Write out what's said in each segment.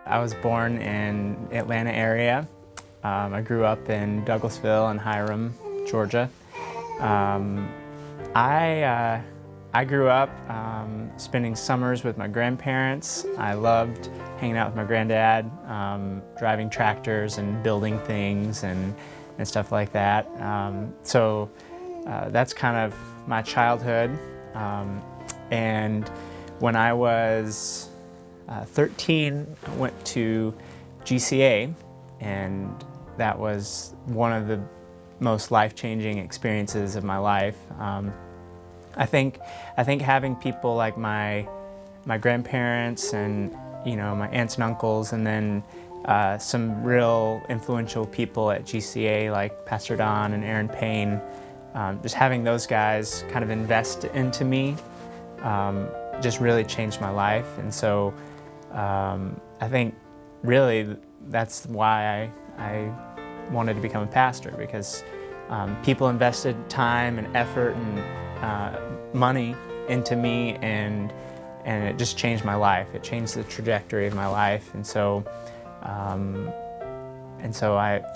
I was born in Atlanta area. I grew up in Douglasville and Hiram, Georgia. I grew up spending summers with my grandparents. I loved hanging out with my granddad, driving tractors and building things and stuff like that. So that's kind of my childhood. And when I was 13, I went to GCA, and that was one of the most life-changing experiences of my life. I think having people like my grandparents and my aunts and uncles, and then some real influential people at GCA like Pastor Don and Aaron Payne, just having those guys kind of invest into me just really changed my life. And so I think really that's why I wanted to become a pastor, because people invested time and effort and money into me, and it just changed my life. It changed the trajectory of my life. And so I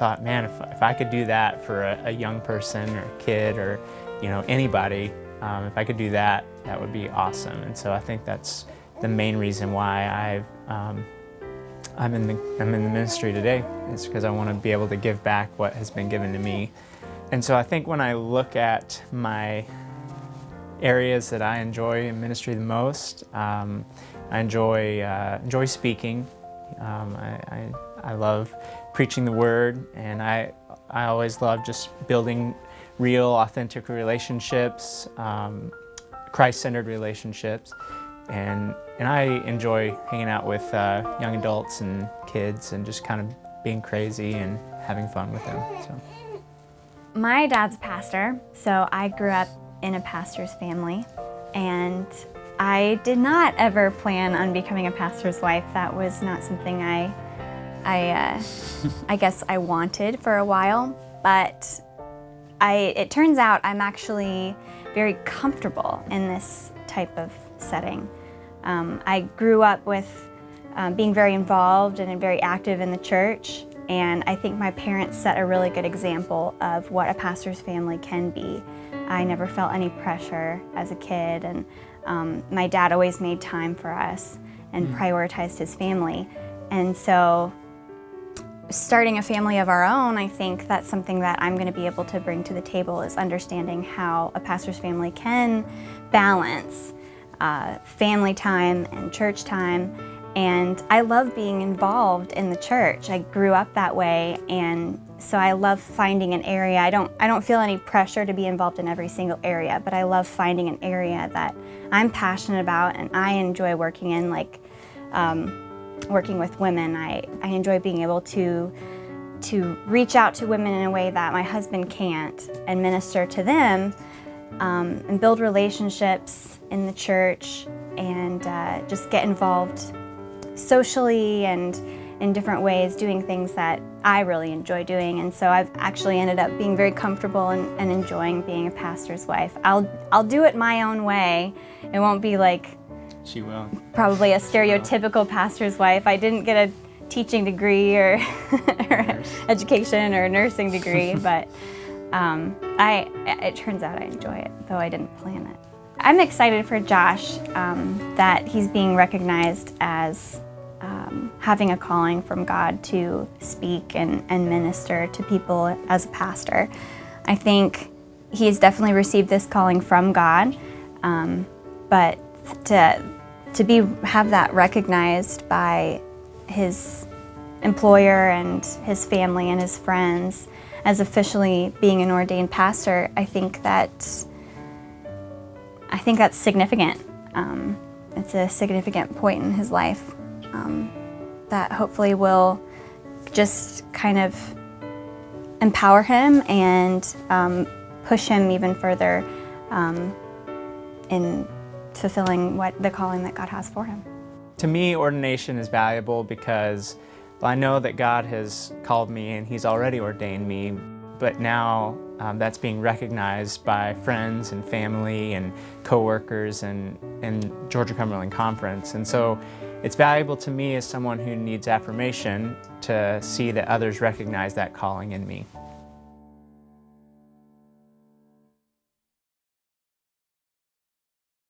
thought, man, if I could do that for a young person or a kid or anybody, if I could do that, that would be awesome. And so I think that's the main reason why I'm in the ministry today, is because I want to be able to give back what has been given to me. And so I think when I look at my areas that I enjoy in ministry the most, I enjoy speaking. I love preaching the word, and I always love just building real, authentic relationships, Christ-centered relationships, and I enjoy hanging out with young adults and kids and just kind of being crazy and having fun with them. So. My dad's a pastor, so I grew up in a pastor's family, and I did not ever plan on becoming a pastor's wife. That was not something I guess I wanted for a while, but it turns out I'm actually very comfortable in this type of setting. I grew up with being very involved and very active in the church, and I think my parents set a really good example of what a pastor's family can be. I never felt any pressure as a kid, and my dad always made time for us and prioritized his family. And so starting a family of our own, I think that's something that I'm going to be able to bring to the table, is understanding how a pastor's family can balance family time and church time. And I love being involved in the church. I grew up that way, and so I love finding an area. I don't feel any pressure to be involved in every single area, but I love finding an area that I'm passionate about and I enjoy working in, like working with women. I enjoy being able to reach out to women in a way that my husband can't, and minister to them, and build relationships in the church, and just get involved socially and in different ways, doing things that I really enjoy doing. And so I've actually ended up being very comfortable and enjoying being a pastor's wife. I'll do it my own way. It won't be like She will. Probably a stereotypical pastor's wife. I didn't get a teaching degree or education or a nursing degree, but it turns out I enjoy it, though I didn't plan it. I'm excited for Josh that he's being recognized as having a calling from God to speak and minister to people as a pastor. I think he's definitely received this calling from God, but to have that recognized by his employer and his family and his friends as officially being an ordained pastor, I think that's significant. It's a significant point in his life that hopefully will just kind of empower him and push him even further in fulfilling the calling that God has for him. To me, ordination is valuable because I know that God has called me and He's already ordained me, but now that's being recognized by friends and family and coworkers and Georgia-Cumberland Conference. And so It's valuable to me as someone who needs affirmation to see that others recognize that calling in me.